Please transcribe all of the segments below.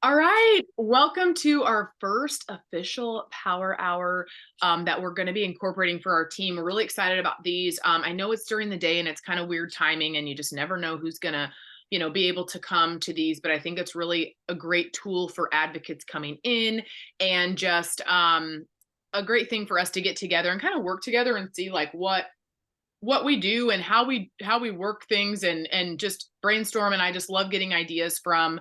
All right, welcome to our first official Power Hour that we're going to be incorporating for our team. We're really excited about these. I know it's during the day and it's kind of weird timing, and you just never know who's going to, be able to come to these. But I think it's really a great tool for advocates coming in, and just a great thing for us to get together and kind of work together and see like what we do and how we work things, and just brainstorm. And I just love getting ideas from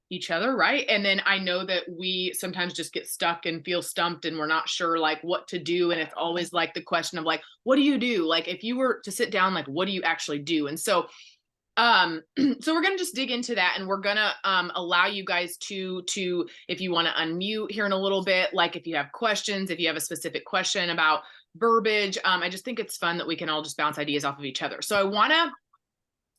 each other, right? And then I know that we sometimes just get stuck and feel stumped and we're not sure like what to do, and it's always like the question of like, what do you do? Like if you were to sit down, like what do you actually do? And so so we're going to just dig into that, and we're going to allow you guys to if you want to unmute here in a little bit, like if you have questions, if you have a specific question about verbiage. I just think it's fun that we can all just bounce ideas off of each other. So I want to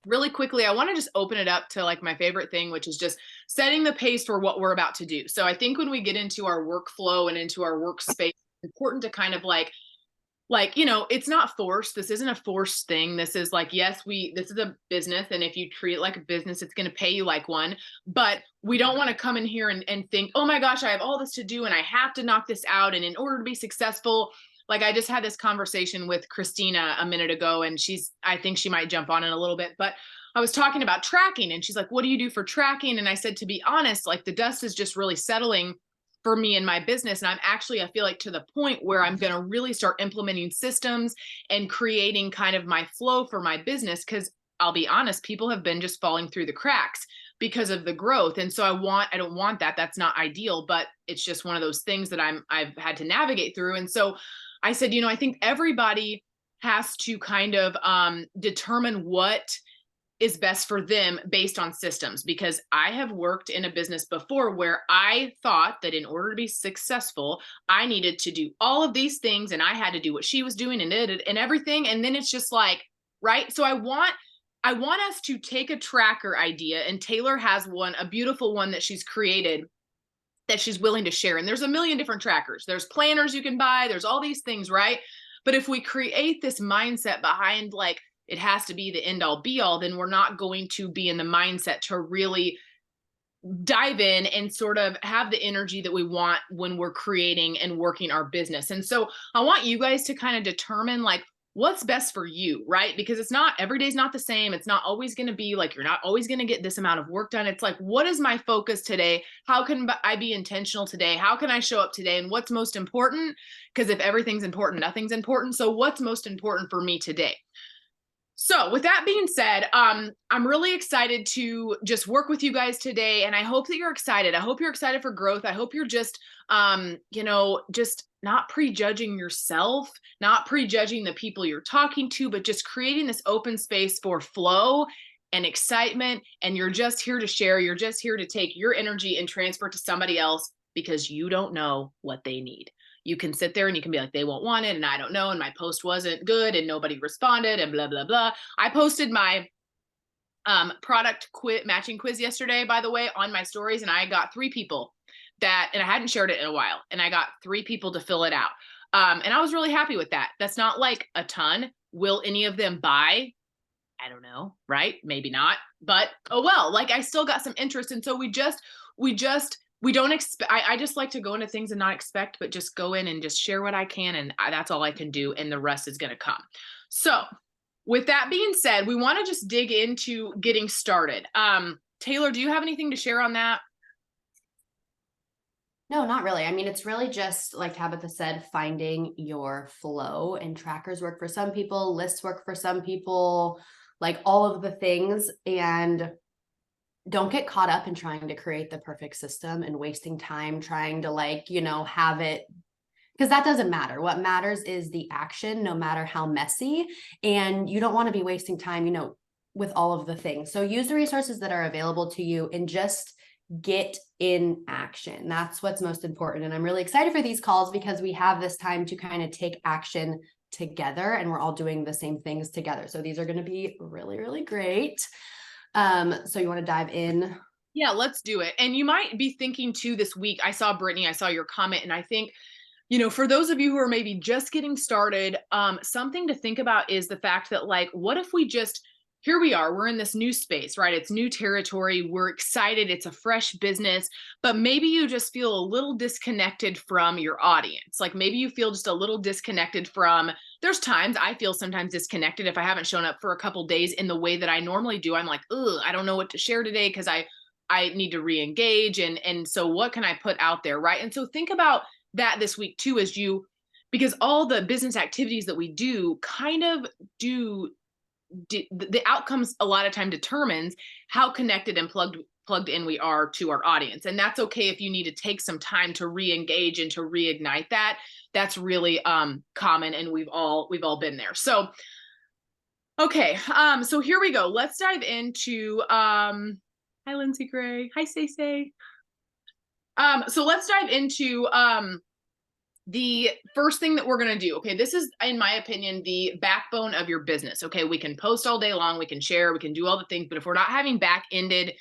really quickly, I want to just open it up to like my favorite thing, which is just setting the pace for what we're about to do. So I think when we get into our workflow and into our workspace, it's important to kind of it's not forced. This isn't a forced thing. This is like, yes, this is a business. And if you treat it like a business, it's going to pay you like one. But we don't want to come in here and think, oh my gosh, I have all this to do and I have to knock this out. And in order to be successful, like I just had this conversation with Christina a minute ago, and I think she might jump on in a little bit, but I was talking about tracking, and she's like, what do you do for tracking? And I said, to be honest, like the dust is just really settling for me in my business. And I feel like to the point where I'm going to really start implementing systems and creating kind of my flow for my business. Cause I'll be honest, people have been just falling through the cracks because of the growth. And so I don't want that. That's not ideal, but it's just one of those things that I've had to navigate through. And so I said, I think everybody has to kind of determine what is best for them based on systems, because I have worked in a business before where I thought that in order to be successful, I needed to do all of these things, and I had to do what she was doing and everything. And then it's just like, right. So I want us to take a tracker idea, and Taylor has a beautiful one that she's created that she's willing to share. And there's a million different trackers. There's planners you can buy. There's all these things, right? But if we create this mindset behind like, it has to be the end all be all, then we're not going to be in the mindset to really dive in and sort of have the energy that we want when we're creating and working our business. And so I want you guys to kind of determine like what's best for you, right? Because it's not, every day's not the same. It's not always going to be like, you're not always going to get this amount of work done. It's like, what is my focus today? How can I be intentional today? How can I show up today? And what's most important? Because if everything's important, nothing's important. So what's most important for me today? So with that being said, I'm really excited to just work with you guys today. And I hope that you're excited. I hope you're excited for growth. I hope you're just, just not prejudging yourself, not prejudging the people you're talking to, but just creating this open space for flow and excitement. And you're just here to share. You're just here to take your energy and transfer it to somebody else, because you don't know what they need. You can sit there and you can be like, they won't want it, and I don't know, and my post wasn't good and nobody responded and blah, blah, blah. I posted my product matching quiz yesterday, by the way, on my stories, and I got 3 people and I hadn't shared it in a while, and I got 3 people to fill it out. And I was really happy with that. That's not like a ton. Will any of them buy? I don't know, right? Maybe not, but oh well, like I still got some interest. And so we don't expect, I just like to go into things and not expect, but just go in and just share what I can. And that's all I can do. And the rest is going to come. So with that being said, we want to just dig into getting started. Taylor, do you have anything to share on that? No, not really. I mean, it's really just like Tabitha said, finding your flow, and trackers work for some people, lists work for some people, like all of the things. And don't get caught up in trying to create the perfect system and wasting time trying to have it, because that doesn't matter. What matters is the action, no matter how messy. And you don't want to be wasting time, with all of the things. So use the resources that are available to you and just get in action. That's what's most important. And I'm really excited for these calls because we have this time to kind of take action together, and we're all doing the same things together. So these are going to be really, really great. So you want to dive in? Yeah, let's do it. And you might be thinking too this week, I saw Brittany, I saw your comment, and I think, for those of you who are maybe just getting started, something to think about is the fact that like, what if we just here we are, we're in this new space, right? It's new territory. We're excited. It's a fresh business, but maybe you just feel a little disconnected from your audience. Like maybe you feel just a little disconnected from, there's times I feel sometimes disconnected if I haven't shown up for a couple days in the way that I normally do. I'm like, ugh, I don't know what to share today because I need to re-engage. And so what can I put out there, right? And so think about that this week too, as you, because all the business activities that we do kind of do the outcomes a lot of time determines how connected and plugged in we are to our audience. And that's okay if you need to take some time to re-engage and to reignite that. That's really common, and we've all been there. So okay, so here we go. Let's dive into hi Lindsay Gray, hi Say. So let's dive into the first thing that we're going to do. Okay, this is, in my opinion, the backbone of your business. Okay, we can post all day long, we can share, we can do all the things, but if we're not having back-ended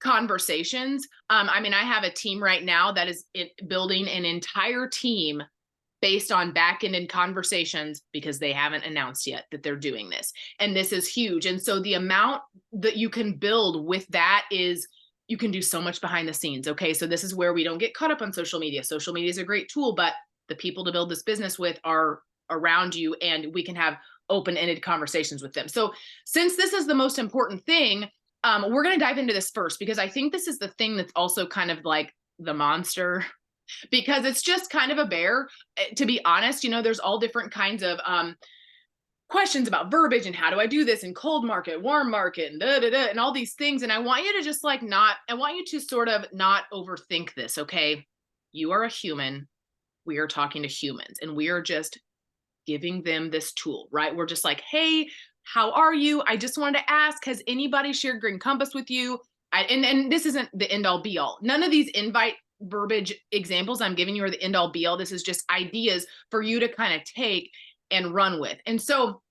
conversations, I mean, I have a team right now that is building an entire team based on back-ended conversations because they haven't announced yet that they're doing this. And this is huge. And so the amount that you can build with that is, you can do so much behind the scenes. Okay, so this is where we don't get caught up on social media. Social media is a great tool, but the people to build this business with are around you, and we can have open-ended conversations with them. So since this is the most important thing, we're going to dive into this first, because I think this is the thing that's also kind of like the monster, because it's just kind of a bear. To be honest, there's all different kinds of questions about verbiage and how do I do this in cold market, warm market, and and all these things. And I want you to just I want you to sort of not overthink this. Okay, you are a human. We are talking to humans, and we are just giving them this tool, right? We're just like, hey, how are you? I just wanted to ask, has anybody shared Green Compass with you? And this isn't the end all be all. None of these invite verbiage examples I'm giving you are the end all be all. This is just ideas for you to kind of take and run with. And so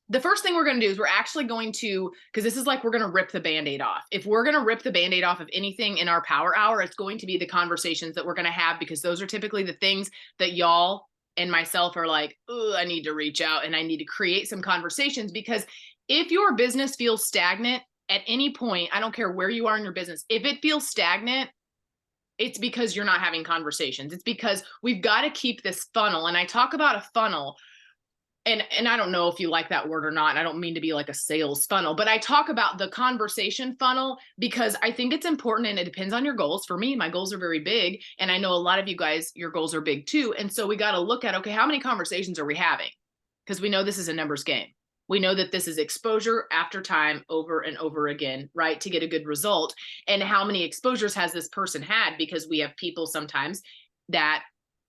the first thing we're going to do is we're actually going to, because this is like, we're going to rip the Band-Aid off. If we're going to rip the Band-Aid off of anything in our power hour, it's going to be the conversations that we're going to have, because those are typically the things that y'all and myself are like, oh, I need to reach out and I need to create some conversations. Because if your business feels stagnant at any point, I don't care where you are in your business, if it feels stagnant, it's because you're not having conversations. It's because we've got to keep this funnel. And I talk about a funnel, and I don't know if you like that word or not. I don't mean to be like a sales funnel, but I talk about the conversation funnel because I think it's important, and it depends on your goals. For me, my goals are very big, and I know a lot of you guys, your goals are big too. And so we got to look at, okay, how many conversations are we having? Because we know this is a numbers game. We know that this is exposure after time over and over again, right? To get a good result. And how many exposures has this person had? Because we have people sometimes that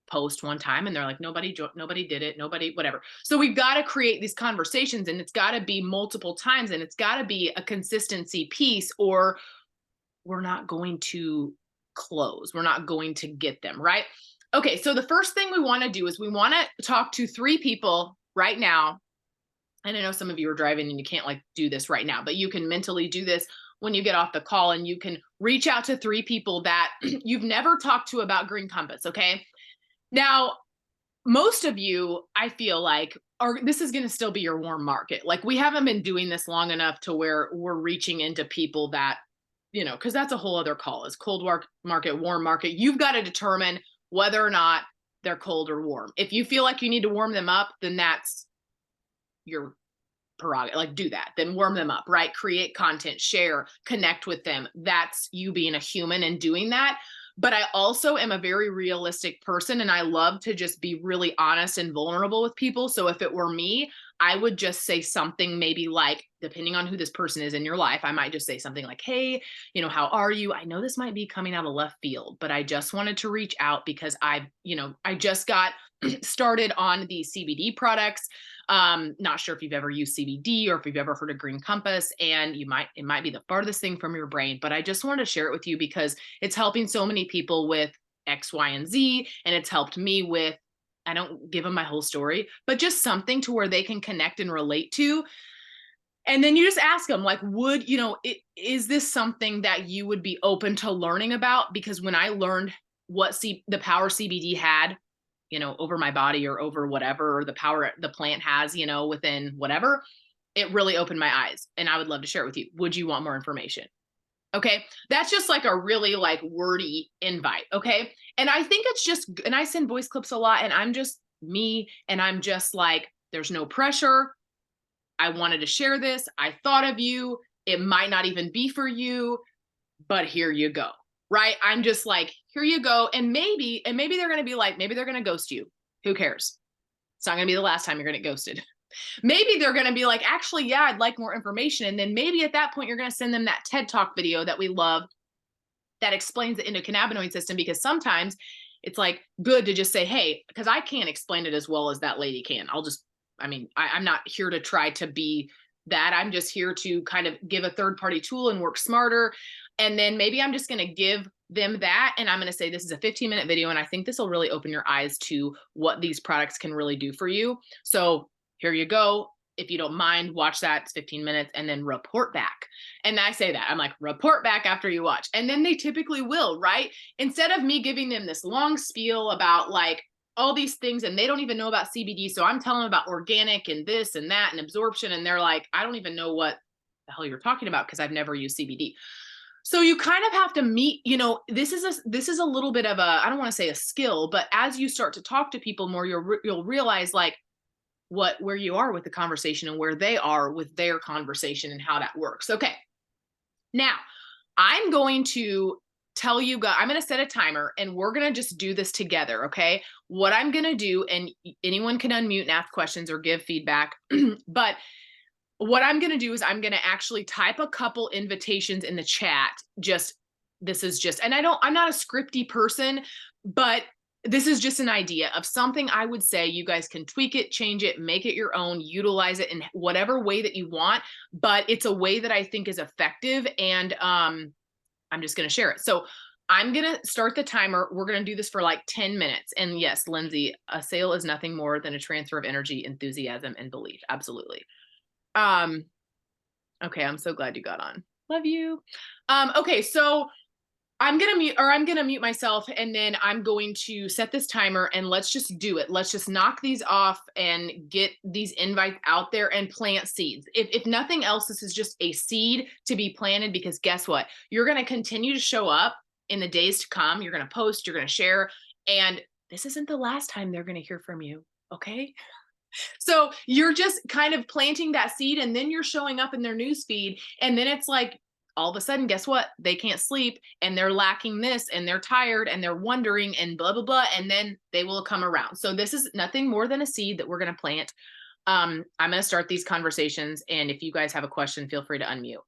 post one time and they're like, nobody did it, nobody, whatever. So we've got to create these conversations, and it's got to be multiple times, and it's got to be a consistency piece, or we're not going to close. We're not going to get them, right? Okay, so the first thing we want to do is we want to talk to 3 people right now. And I know some of you are driving and you can't do this right now, but you can mentally do this when you get off the call, and you can reach out to 3 people that you've never talked to about Green Compass. Okay. Now, most of you, I feel like, this is going to still be your warm market. Like, we haven't been doing this long enough to where we're reaching into people that, because that's a whole other call, is cold market, warm market. You've got to determine whether or not they're cold or warm. If you feel like you need to warm them up, then that's your prerogative. Do that, then warm them up, right? Create content, share, connect with them. That's you being a human and doing that. But I also am a very realistic person, and I love to just be really honest and vulnerable with people. So if it were me, I would just say something, maybe depending on who this person is in your life, I might just say something like, hey, how are you? I know this might be coming out of left field, but I just wanted to reach out because I just got started on these CBD products. Not sure if you've ever used CBD or if you've ever heard of Green Compass, and it might be the farthest thing from your brain, but I just wanted to share it with you because it's helping so many people with X, Y, and Z. And it's helped me with, I don't give them my whole story, but just something to where they can connect and relate to. And then you just ask them, is this something that you would be open to learning about? Because when I learned what the power CBD had, over my body or over whatever, or the power the plant has, within whatever, it really opened my eyes and I would love to share it with you. Would you want more information? Okay. That's just like a really like wordy invite. Okay. And I think it's just, and I send voice clips a lot and I'm just me and I'm just like, there's no pressure. I wanted to share this. I thought of you. It might not even be for you, but here you go. Right. I'm just like, here you go. And maybe they're going to be like, maybe they're going to ghost you. Who cares? It's not going to be the last time you're going to get ghosted. Maybe they're going to be like, actually, yeah, I'd like more information. And then maybe at that point, you're going to send them that TED Talk video that we love that explains the endocannabinoid system, because sometimes it's like good to just say, hey, because I can't explain it as well as that lady can. I'm not here to try to be that. I'm just here to kind of give a third party tool and work smarter. And then maybe I'm just going to give them that. And I'm going to say, this is a 15-minute video. And I think this will really open your eyes to what these products can really do for you. So here you go. If you don't mind, watch that. It's 15 minutes and then report back. And I say that I'm like, report back after you watch. And then they typically will, right? Instead of me giving them this long spiel about like all these things and they don't even know about CBD. So I'm telling them about organic and this and that and absorption. And they're like, I don't even know what the hell you're talking about because I've never used CBD. So you kind of have to meet, this is a little bit of a, I don't want to say a skill, but as you start to talk to people more, you'll realize like where you are with the conversation and where they are with their conversation and how that works. Okay. Now, I'm going to tell you guys, I'm going to set a timer and we're going to just do this together. Okay. What I'm going to do, and anyone can unmute and ask questions or give feedback, but what I'm going to do is I'm going to actually type a couple invitations in the chat. And I'm not a scripty person, but this is just an idea of something I would say. You guys can tweak it, change it, make it your own, utilize it in whatever way that you want, but it's a way that I think is effective. And I'm just going to share it. So I'm going to start the timer. We're going to do this for like 10 minutes. And yes, Lindsay, a sale is nothing more than a transfer of energy, enthusiasm, and belief. Absolutely. Okay, I'm so glad you got on. Love you. Okay, so I'm gonna mute myself and then I'm going to set this timer and let's just do it. Let's just knock these off and get these invites out there and plant seeds. If nothing else, this is just a seed to be planted, because guess what? You're gonna continue to show up in the days to come. You're gonna post, you're gonna share, and this isn't the last time they're gonna hear from you. Okay. So you're just kind of planting that seed and then you're showing up in their news feed. And then it's like, all of a sudden, guess what? They can't sleep and they're lacking this and they're tired and they're wondering and blah, blah, blah. And then they will come around. So this is nothing more than a seed that we're going to plant. I'm going to start these conversations. And if you guys have a question, feel free to unmute.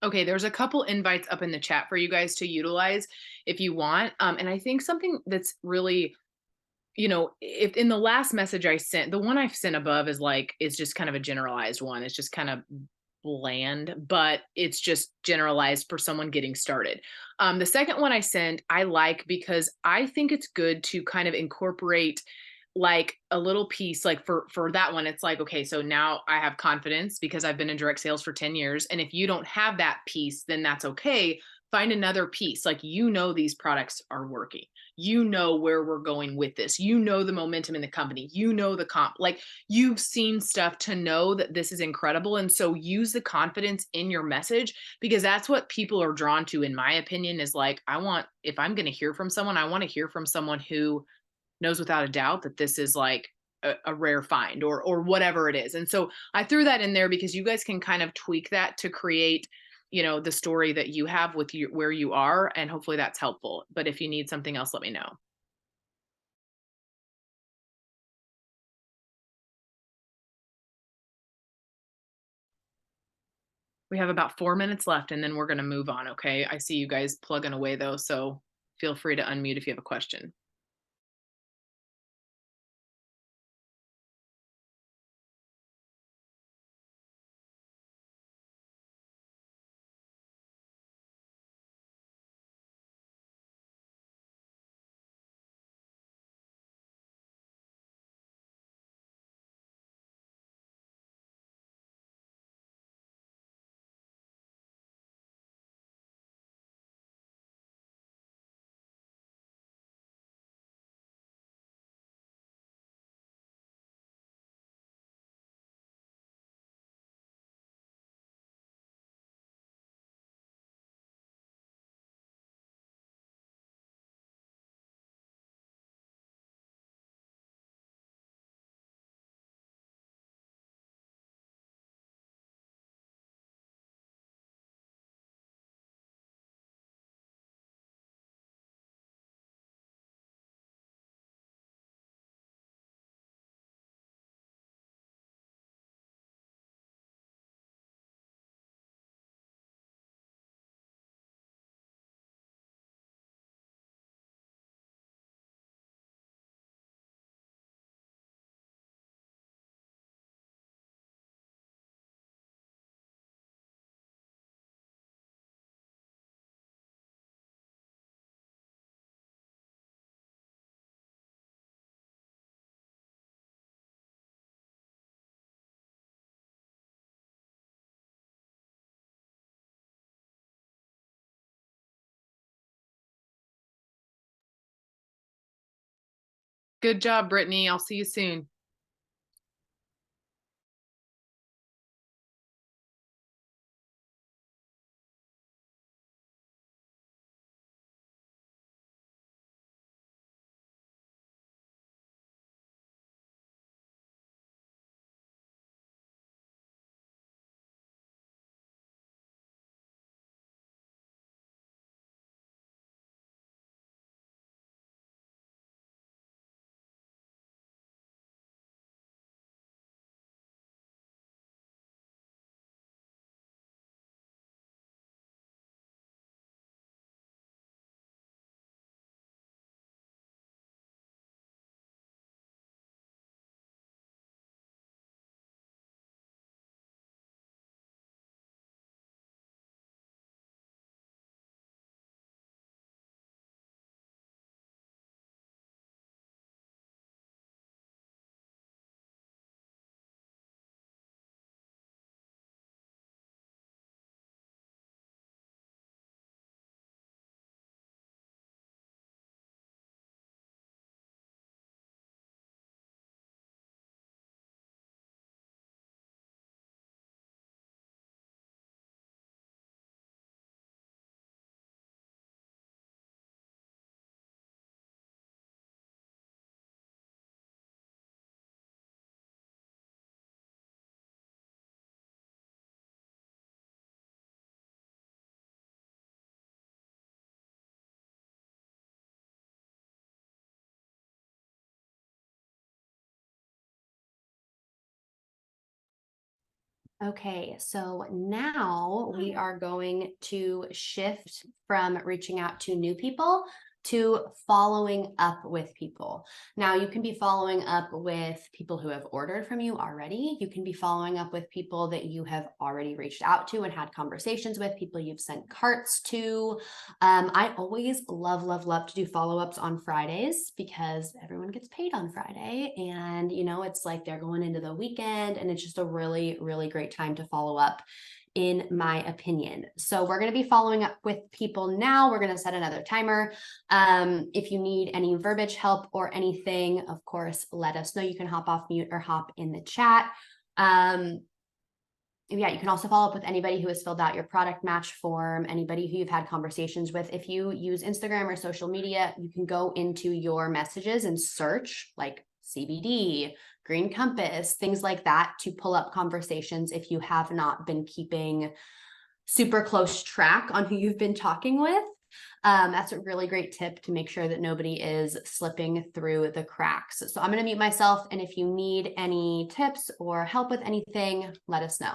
Okay, there's a couple invites up in the chat for you guys to utilize if you want. And I think something that's really, if in the last message I sent, the one I've sent above is just kind of a generalized one. It's just kind of bland, but it's just generalized for someone getting started. The second one I sent, I like because I think it's good to kind of incorporate like a little piece like for that one it's like okay, so now I have confidence because I've been in direct sales for 10 years, and if you don't have that piece then that's okay. Find another piece, like these products are working, where we're going with this, the momentum in the company, the comp, like you've seen stuff to know that this is incredible, and so use the confidence in your message because that's what people are drawn to, in my opinion, is like if I'm going to hear from someone, I want to hear from someone who knows without a doubt that this is like a rare find or whatever it is. And so I threw that in there because you guys can kind of tweak that to create, the story that you have with you where you are, and hopefully that's helpful. But if you need something else, let me know. We have about 4 minutes left and then we're going to move on. Okay. I see you guys plugging away though. So feel free to unmute if you have a question. Good job, Brittany. I'll see you soon. Okay, so now we are going to shift from reaching out to new people to following up with people. Now, you can be following up with people who have ordered from you already. You can be following up with people that you have already reached out to and had conversations with, people you've sent carts to. I always love to do follow-ups on Fridays because everyone gets paid on Friday. And, it's like they're going into the weekend and it's just a really great time to follow up, in my opinion. So we're going to be following up with people now. We're going to set another timer. If you need any verbiage help or anything, of course, let us know. You can hop off mute or hop in the chat. Yeah, you can also follow up with anybody who has filled out your product match form, anybody who you've had conversations with. If you use Instagram or social media, you can go into your messages and search like CBD, Green Compass, things like that to pull up conversations if you have not been keeping super close track on who you've been talking with. That's a really great tip to make sure that nobody is slipping through the cracks. So I'm going to mute myself. And if you need any tips or help with anything, let us know.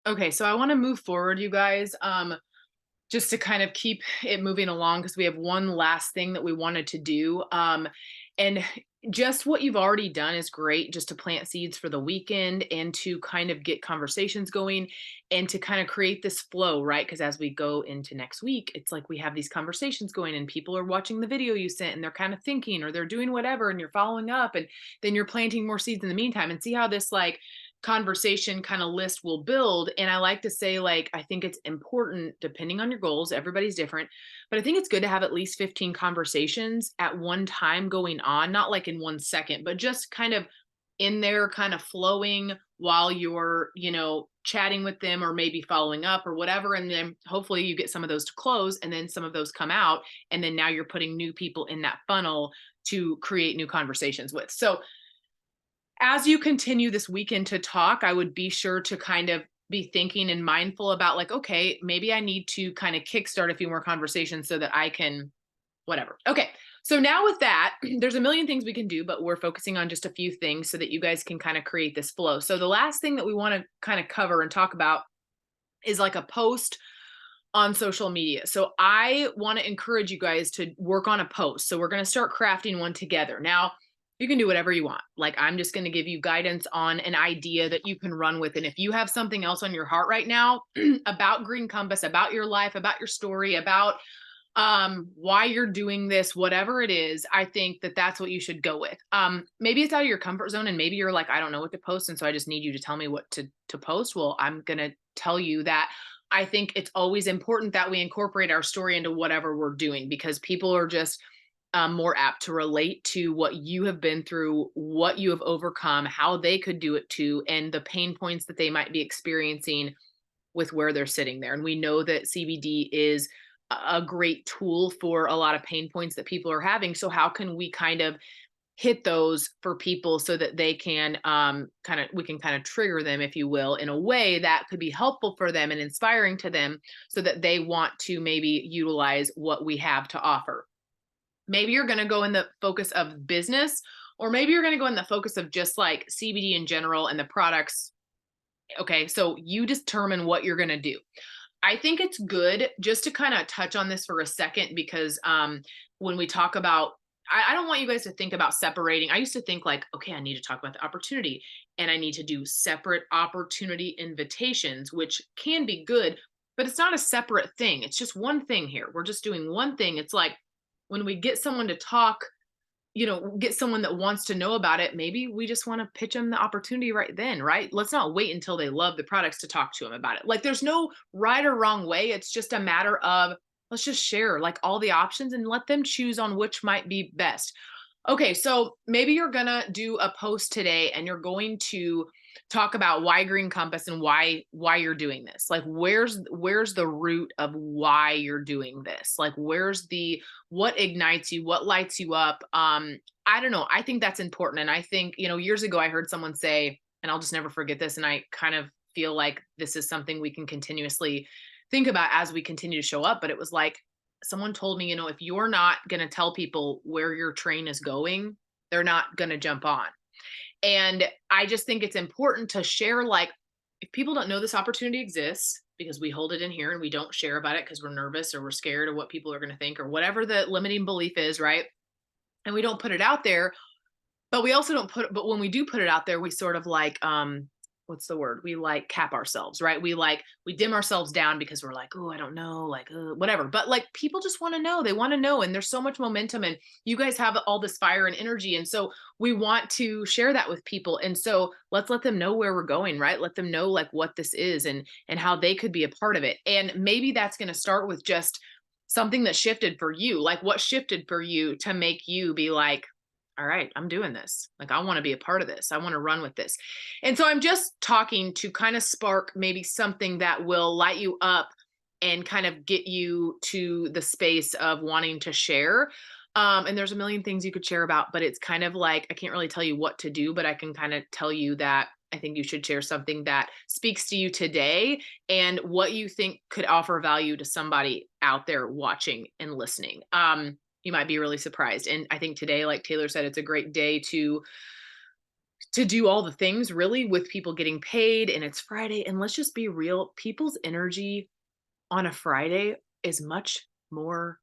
Okay, so I want to move forward, you guys. Just to kind of keep it moving along because we have one last thing that we wanted to do. And just what you've already done is great, just to plant seeds for the weekend and to kind of get conversations going and to kind of create this flow, right? Because as we go into next week, it's like we have these conversations going and people are watching the video you sent and they're kind of thinking or they're doing whatever and you're following up and then you're planting more seeds in the meantime and see how this like conversation kind of list will build. And I like to say, like, I think it's important, depending on your goals, everybody's different, but I think it's good to have at least 15 conversations at one time going on, not like in 1 second, but just kind of in there, kind of flowing while you're, chatting with them or maybe following up or whatever. And then hopefully you get some of those to close and then some of those come out. And then now you're putting new people in that funnel to create new conversations with. So as you continue this weekend to talk, I would be sure to kind of be thinking and mindful about like, okay, maybe I need to kind of kickstart a few more conversations so that I can whatever. Okay. So now with that, there's a million things we can do, but we're focusing on just a few things so that you guys can kind of create this flow. So the last thing that we want to kind of cover and talk about is like a post on social media. So I want to encourage you guys to work on a post. So we're going to start crafting one together. Now, you can do whatever you want. Like I'm just going to give you guidance on an idea that you can run with. And if you have something else on your heart right now about Green Compass, about your life, about your story, about why you're doing this, whatever it is, I think that that's what you should go with. Maybe it's out of your comfort zone and maybe you're like, I don't know what to post. And so I just need you to tell me what to post. Well, I'm going to tell you that I think it's always important that we incorporate our story into whatever we're doing because people are just more apt to relate to what you have been through, what you have overcome, how they could do it too, and the pain points that they might be experiencing with where they're sitting there. And we know that CBD is a great tool for a lot of pain points that people are having. So how can we kind of hit those for people so that they can we can kind of trigger them, if you will, in a way that could be helpful for them and inspiring to them so that they want to maybe utilize what we have to offer. Maybe you're going to go in the focus of business, or maybe you're going to go in the focus of just like CBD in general and the products. Okay, so you determine what you're going to do. I think it's good just to kind of touch on this for a second because when we talk about I don't want you guys to think about separating. I used to think like, okay, I need to talk about the opportunity and I need to do separate opportunity invitations, which can be good, but it's not a separate thing. It's just one thing here. We're just doing one thing. It's like when we get someone to talk, get someone that wants to know about it, maybe we just want to pitch them the opportunity right then, right? Let's not wait until they love the products to talk to them about it. Like there's no right or wrong way. It's just a matter of let's just share like all the options and let them choose on which might be best. Okay, so maybe you're gonna do a post today and you're going to talk about why Green Compass and why you're doing this. Like where's the root of why you're doing this? Like where's the what ignites you, what lights you up? I don't know. I think that's important. And I think, years ago I heard someone say, and I'll just never forget this, and I kind of feel like this is something we can continuously think about as we continue to show up, but it was like someone told me, if you're not going to tell people where your train is going, they're not going to jump on. And I just think it's important to share, like, if people don't know this opportunity exists because we hold it in here and we don't share about it because we're nervous or we're scared of what people are going to think or whatever the limiting belief is, right? And we don't put it out there, but we also don't but when we do put it out there, we sort of like, what's the word? We like cap ourselves, right? We dim ourselves down because we're like, oh, I don't know, like, whatever. But like people just want to know. They want to know. And there's so much momentum and you guys have all this fire and energy. And so we want to share that with people. And so let's let them know where we're going, right? Let them know like what this is and how they could be a part of it. And maybe that's going to start with just something that shifted for you. Like what shifted for you to make you be like, all right, I'm doing this. Like, I want to be a part of this. I want to run with this. And so I'm just talking to kind of spark maybe something that will light you up and kind of get you to the space of wanting to share. And there's a million things you could share about, but it's kind of like, I can't really tell you what to do, but I can kind of tell you that I think you should share something that speaks to you today and what you think could offer value to somebody out there watching and listening. You might be really surprised. And I think today, like Taylor said, it's a great day to do all the things really with people getting paid and it's Friday. And let's just be real, people's energy on a Friday is much more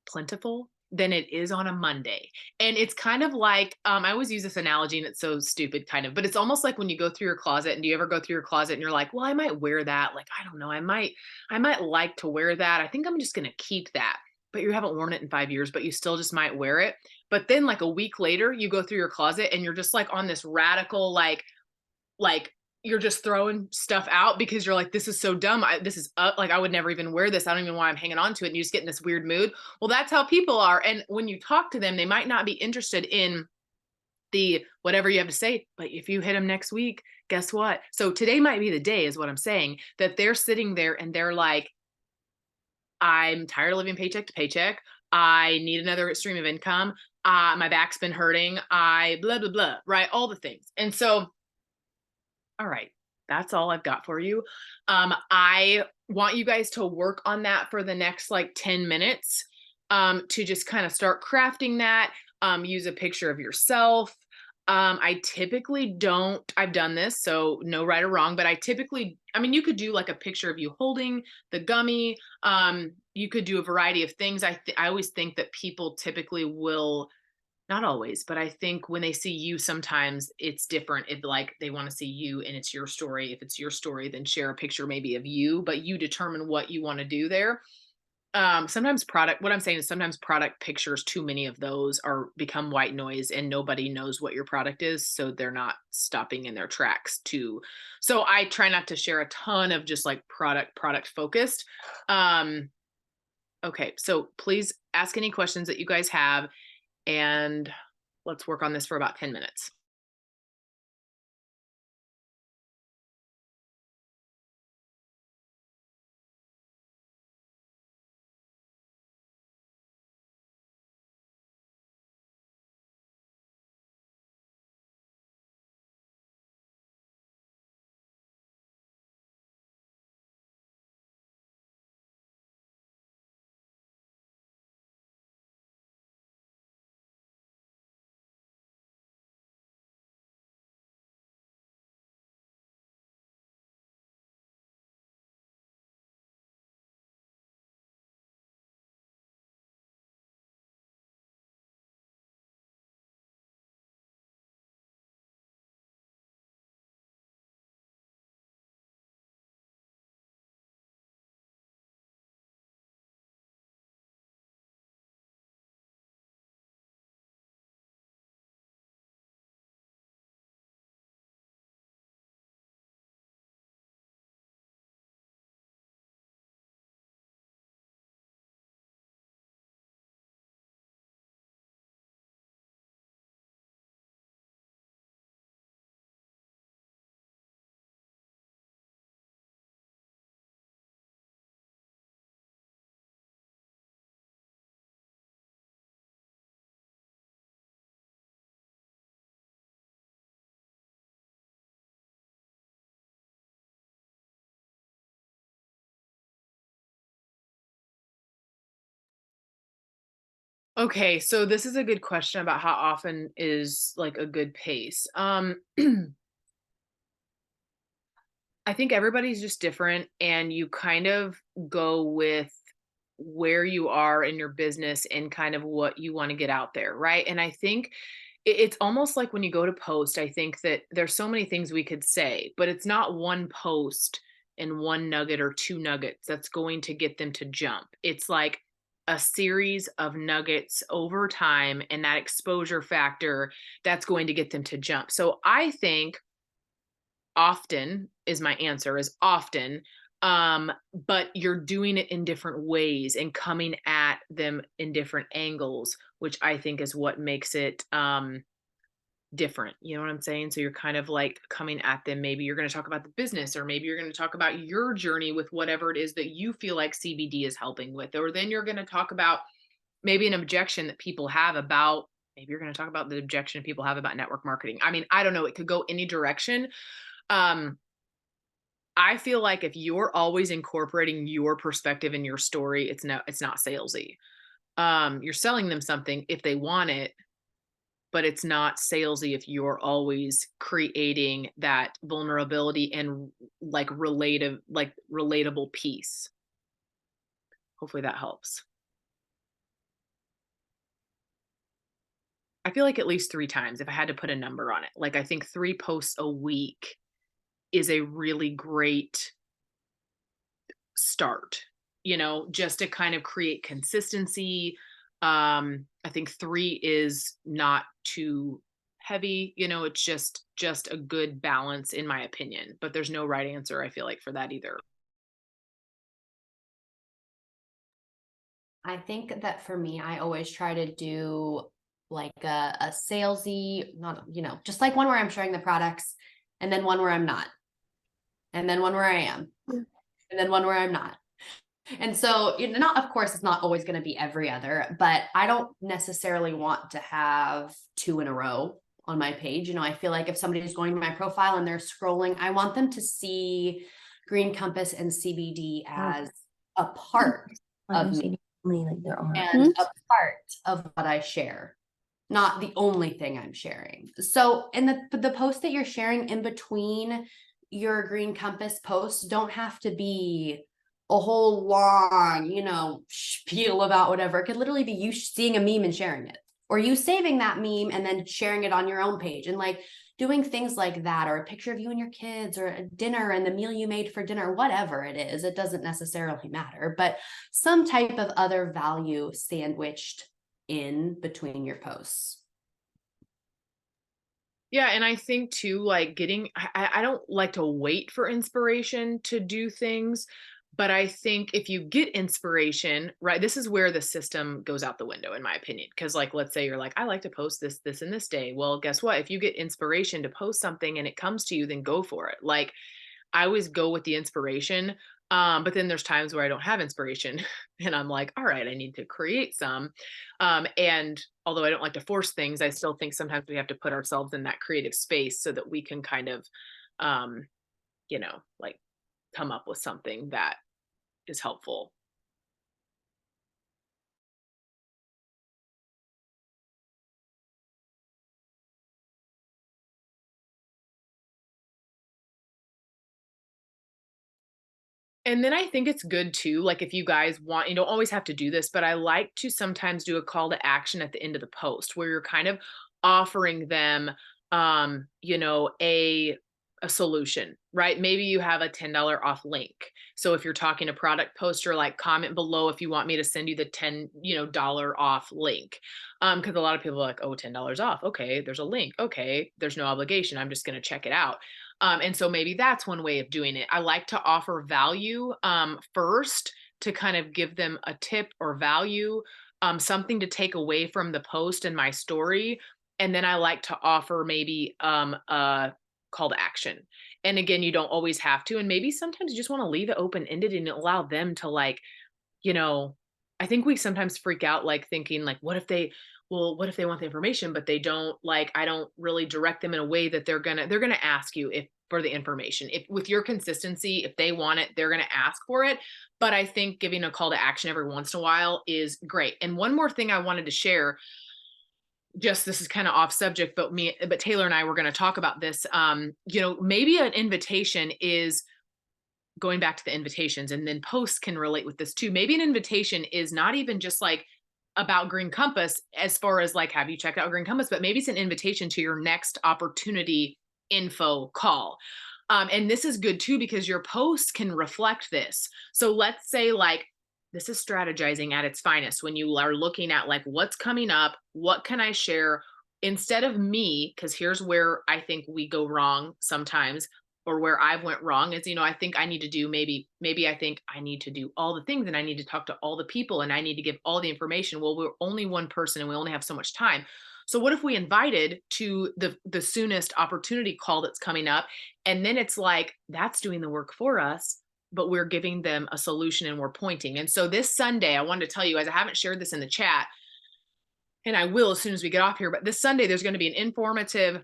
plentiful than it is on a Monday. And it's kind of like, I always use this analogy and it's so stupid kind of, but it's almost like when you go through your closet and do you ever go through your closet and you're like, well, I might wear that. Like, I don't know. I might like to wear that. I think I'm just going to keep that. But you haven't worn it in 5 years, but you still just might wear it. But then like a week later, you go through your closet and you're just like on this radical, like you're just throwing stuff out because you're like, this is so dumb. This is like, I would never even wear this. I don't even know why I'm hanging on to it. And you just get in this weird mood. Well, that's how people are. And when you talk to them, they might not be interested in the whatever you have to say, but if you hit them next week, guess what? So today might be the day, is what I'm saying, that they're sitting there and they're like, I'm tired of living paycheck to paycheck. I need another stream of income. My back's been hurting. I blah, blah, blah, right? All the things. And so all right. That's all I've got for you. I want you guys to work on that for the next like 10 minutes, to just kind of start crafting that. Use a picture of yourself. I typically don't, I've done this, so no right or wrong, but I mean, you could do like a picture of you holding the gummy. You could do a variety of things. I always think that people typically will, not always, but I think when they see you, sometimes it's different. If like they want to see you and it's your story. If it's your story, then share a picture maybe of you, but you determine what you want to do there. Sometimes what I'm saying is sometimes product pictures, too many of those are become white noise and nobody knows what your product is. So they're not stopping in their tracks to, so I try not to share a ton of just like product focused. Um, okay. So please ask any questions that you guys have and let's work on this for about 10 minutes. Okay, so this is a good question about how often is like a good pace. I think everybody's just different and you kind of go with where you are in your business and kind of what you want to get out there, right? And I think it's almost like when you go to post, I think that there's so many things we could say, but it's not one post and one nugget or two nuggets that's going to get them to jump. It's like a series of nuggets over time and that exposure factor that's going to get them to jump. So I think often is my answer, is often, but you're doing it in different ways and coming at them in different angles, which I think is what makes it different. You know what I'm saying? So you're kind of like coming at them. Maybe you're going to talk about the business, or maybe you're going to talk about your journey with whatever it is that you feel like CBD is helping with, or then you're going to talk about maybe an objection that people have about, maybe you're going to talk about the objection people have about network marketing. I mean, I don't know, it could go any direction. um I feel like if you're always incorporating your perspective in your story, it's not salesy. You're selling them something if they want it, but it's not salesy if you're always creating that vulnerability and like relatable piece. Hopefully that helps. I feel like at least 3 times if I had to put a number on it. Like I think 3 posts a week is a really great start, just to kind of create consistency. I think 3 is not too heavy, it's just a good balance in my opinion, but there's no right answer I feel like for that either. I think that for me, I always try to do like a salesy, not, just like one where I'm sharing the products, and then one where I'm not, and then one where I am, and then one where I'm not. And so, not, of course, it's not always going to be every other, but I don't necessarily want to have two in a row on my page. I feel like if somebody's going to my profile and they're scrolling, I want them to see Green Compass and CBD as a part of me Like there are. and a part of what I share, not the only thing I'm sharing. So in the post that you're sharing in between your Green Compass posts don't have to be a whole long, spiel about whatever. It could literally be you seeing a meme and sharing it, or you saving that meme and then sharing it on your own page, and like doing things like that, or a picture of you and your kids, or a dinner and the meal you made for dinner, whatever it is. It doesn't necessarily matter, but some type of other value sandwiched in between your posts. Yeah, and I think too, like I don't like to wait for inspiration to do things, but I think if you get inspiration, right, this is where the system goes out the window, in my opinion. Because, like, let's say you're like, I like to post this, this, and this day. Well, guess what? If you get inspiration to post something and it comes to you, then go for it. Like, I always go with the inspiration. But then there's times where I don't have inspiration and I'm like, all right, I need to create some. And although I don't like to force things, I still think sometimes we have to put ourselves in that creative space so that we can kind of, um, like come up with something that is helpful. And then I think it's good too, like if you guys want, you don't always have to do this, but I like to sometimes do a call to action at the end of the post where you're kind of offering them a solution, right? Maybe you have a $10 off link. So if you're talking a product poster, like comment below if you want me to send you the $10 off link. Because a lot of people are like, oh, $10 off. Okay, there's a link. Okay, there's no obligation. I'm just gonna check it out. And so maybe that's one way of doing it. I like to offer value first to kind of give them a tip or value, something to take away from the post and my story. And then I like to offer maybe a call to action. And again, you don't always have to. And maybe sometimes you just want to leave it open ended and allow them to like, you know, I think we sometimes freak out like thinking like, what if they want the information, but they don't, like, I don't really direct them in a way that they're gonna ask you for the information. If with your consistency, if they want it, they're going to ask for it. But I think giving a call to action every once in a while is great. And one more thing I wanted to share, just this is kind of off subject, but Taylor and I were going to talk about this. Maybe an invitation is going back to the invitations, and then posts can relate with this too. Maybe an invitation is not even just like about Green Compass as far as like, have you checked out Green Compass, but maybe it's an invitation to your next opportunity info call. And this is good too, because your post can reflect this. So let's say like, this is strategizing at its finest when you are looking at like what's coming up, what can I share instead of me, because here's where I think we go wrong sometimes, or where I've went wrong is, I think I need to do maybe I think I need to do all the things, and I need to talk to all the people, and I need to give all the information. Well, we're only one person and we only have so much time. So what if we invited to the soonest opportunity call that's coming up, and then it's like that's doing the work for us, but we're giving them a solution and we're pointing. And so this Sunday, I wanted to tell you guys, I haven't shared this in the chat, and I will as soon as we get off here, but this Sunday there's going to be an informative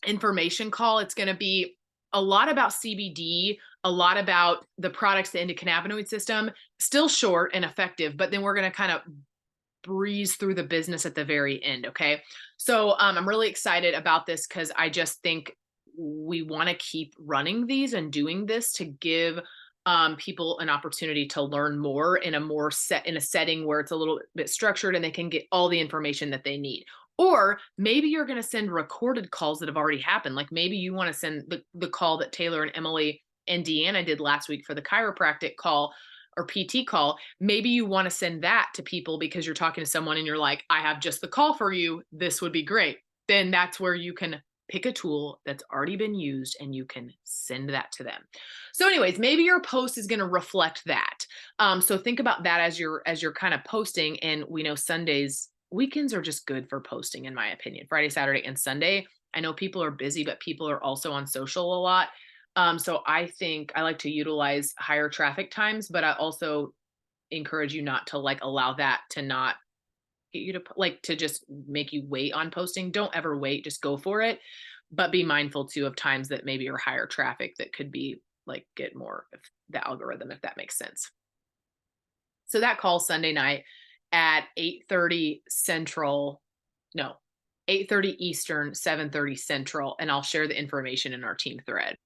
information call. It's going to be a lot about CBD, a lot about the products, the endocannabinoid system, still short and effective, but then we're going to kind of breeze through the business at the very end. Okay. So I'm really excited about this because I just think we want to keep running these and doing this to give people an opportunity to learn more in a setting where it's a little bit structured and they can get all the information that they need. Or maybe you're going to send recorded calls that have already happened. Like maybe you want to send the call that Taylor and Emily and Deanna did last week for the chiropractic call or PT call. Maybe you want to send that to people because you're talking to someone and you're like, I have just the call for you. This would be great. Then that's where you can pick a tool that's already been used and you can send that to them. So anyways, maybe your post is going to reflect that. So think about that as you're kind of posting. And we know weekends are just good for posting, in my opinion. Friday, Saturday, and Sunday. I know people are busy, but people are also on social a lot. So I think I like to utilize higher traffic times, but I also encourage you not to like allow that to not get you to like to just make you wait on posting. Don't ever wait, just go for it. But be mindful too of times that maybe are higher traffic that could be like get more of the algorithm, if that makes sense. So that call Sunday night at 8:30 Central, no, 8:30 Eastern, 7:30 Central, and I'll share the information in our team thread.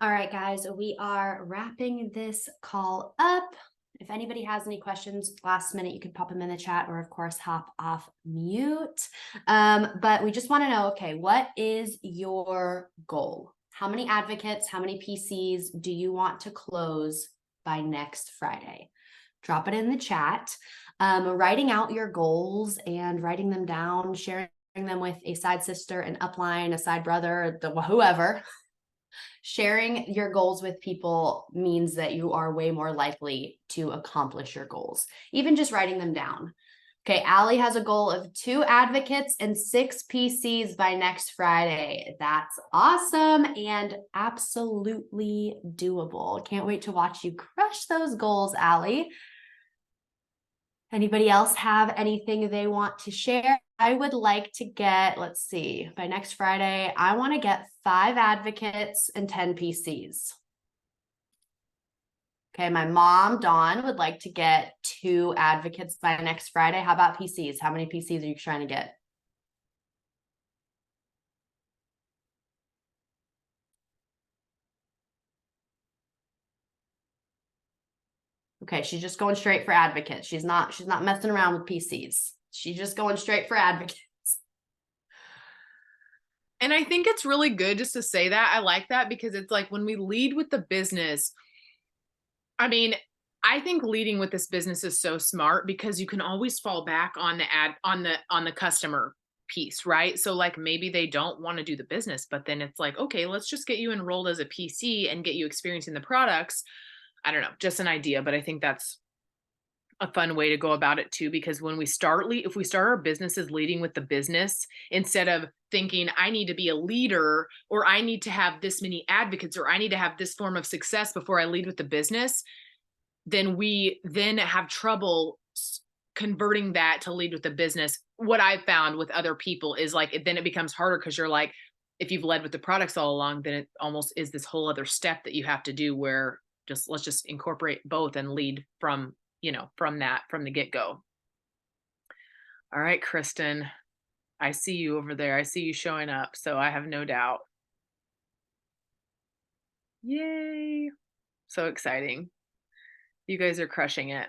All right, guys, we are wrapping this call up. If anybody has any questions last minute, you could pop them in the chat or, of course, hop off mute. But we just want to know, okay, what is your goal? How many advocates, how many PCs do you want to close by next Friday? Drop it in the chat. Writing out your goals and writing them down, sharing them with a side sister, an upline, a side brother, whoever. Sharing your goals with people means that you are way more likely to accomplish your goals, even just writing them down. Okay, Allie has a goal of 2 advocates and 6 PCs by next Friday. That's awesome and absolutely doable. Can't wait to watch you crush those goals, Allie. Anybody else have anything they want to share? I would like to get, let's see, by next Friday, I want to get 5 advocates and 10 PCs. Okay, my mom, Dawn, would like to get 2 advocates by next Friday. How about PCs? How many PCs are you trying to get? Okay, she's just going straight for advocates. She's not messing around with PCs. She's just going straight for advocates. And I think it's really good just to say that. I like that because it's like when we lead with the business, I mean, I think leading with this business is so smart because you can always fall back on the customer piece, right? So like maybe they don't want to do the business, but then it's like, okay, let's just get you enrolled as a PC and get you experiencing the products. I don't know, just an idea, but I think that's a fun way to go about it too, because when we start if we start our businesses leading with the business instead of thinking I need to be a leader or I need to have this many advocates or I need to have this form of success before I lead with the business, then we then have trouble converting that to lead with the business. What I've found with other people is like then it becomes harder because you're like, if you've led with the products all along, then it almost is this whole other step that you have to do where let's just incorporate both and lead from from the get-go. All right, Kristen, I see you over there. I see you showing up, so I have no doubt. Yay. So exciting. You guys are crushing it.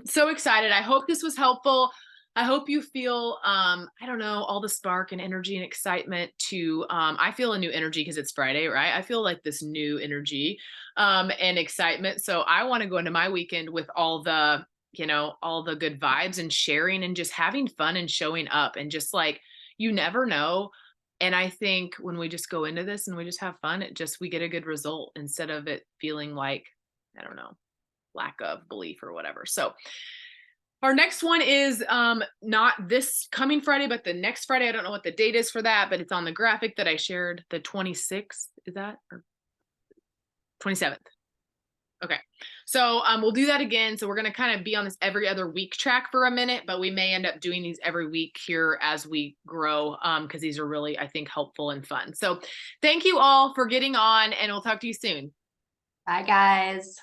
So excited. I hope this was helpful. I hope you feel, I don't know, all the spark and energy and excitement to, I feel a new energy because it's Friday, right? I feel like this new energy and excitement. So I want to go into my weekend with all the, all the good vibes and sharing and just having fun and showing up and just like, you never know. And I think when we just go into this and we just have fun, we get a good result instead of it feeling like, I don't know, lack of belief or whatever. So our next one is not this coming Friday, but the next Friday. I don't know what the date is for that, but it's on the graphic that I shared, the 26th. Is that or 27th? Okay. So we'll do that again. So we're going to kind of be on this every other week track for a minute, but we may end up doing these every week here as we grow because these are really, I think, helpful and fun. So thank you all for getting on and we'll talk to you soon. Bye, guys.